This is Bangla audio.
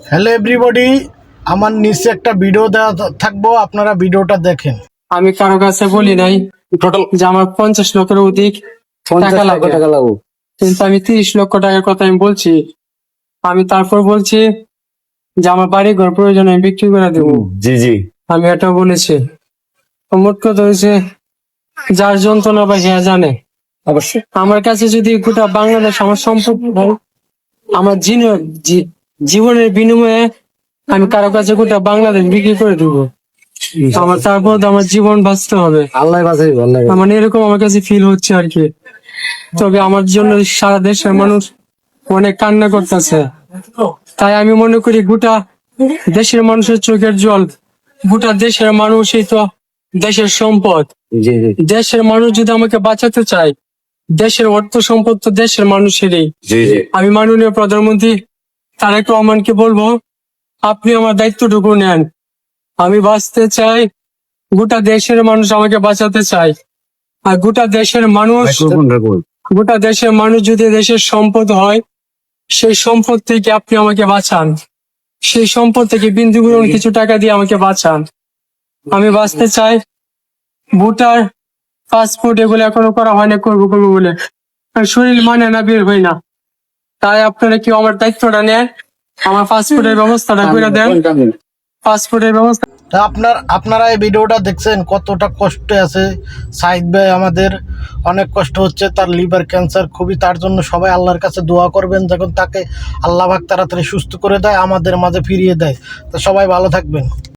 হ্যালো এভরিবডি, আমার নিচে একটা ভিডিও দেওয়া থাকবো, আপনারা ভিডিওটা দেখেন। আমি কারো কাছে বলি নাই টোটাল যে আমার 50 লক্ষের অধিক 50 টাকা লক্ষ লাগে, টাকা লাগবে। কিন্তু আমি 30 লক্ষ টাকার কথা আমি বলছি। আমি তারপর বলছি যে আমার বাড়ি ঘর প্রয়োজন আমি বিক্রি করে দেবো, জি জি আমি এটা বলেছি। তো মোট কথা হয়েছে, যার যন্ত্রণা বা হ্যাঁ জানে। অবশ্যই। আমার কাছে যদি গোটা বাংলাদেশ আমার সম্পদ হয়, আমার জীবনের বিনিময়ে আমি কারো কাছে গোটা বাংলাদেশ বিক্রি করে দেবো। আমার তারপর তো আমার জীবন বাঁচতে হবে, আল্লাহ বাঁচাই, আল্লাহ বাঁচাই। মানে এরকম আমার কাছে ফিল হচ্ছে আর কি। তবে আমার জন্য সারা দেশের মানুষ অনেক কান্না করতেছে, তাই আমি মনে করি গোটা দেশের মানুষের চোখের জল, গোটা দেশের মানুষই তো দেশের সম্পদ। জি জি দেশের মানুষ যদি আমাকে বাঁচাতে চায়, দেশের অর্থ সম্পদ তো দেশের মানুষেরই। জি জি আমি মাননীয় প্রধানমন্ত্রী তারেক রহমানকে বলবো, আপনি আমার দায়িত্বটুকু নেন। আমি বাঁচতে চাই, গোটা দেশের মানুষ আমাকে বাঁচাতে চায়। আর গোটা দেশের মানুষ যদি দেশের সম্পদ হয়, সেই সম্পদ থেকে আপনি আমাকে বাঁচান। সেই সম্পদ থেকে বিন্দু পরিমাণ কিছু টাকা দিয়ে আমাকে বাঁচান। আমি বাঁচতে চাই। ভোটার, পাসপোর্ট এগুলো এখনো করা হয় না, করবো বলে আর শরীর মানে না, বের হই না। তাই আপনারা কি আমার দায়িত্বটা নেন, আমার পাসপোর্টের ব্যবস্থাটা করে দেন। পাসপোর্টের ব্যবস্থা তা আপনারা এই ভিডিওটা দেখছেন, কতটা কষ্ট আছে সাইদ ভাই। আমাদের অনেক কষ্ট হচ্ছে, তার লিভার ক্যান্সার খুবই, তার জন্য সবাই আল্লাহর কাছে দোয়া করবেন, যখন তাকে আল্লাহ পাক তাড়াতাড়ি সুস্থ করে দেয়, আমাদের মাঝে ফিরিয়ে দেয়। তো সবাই ভালো থাকবেন।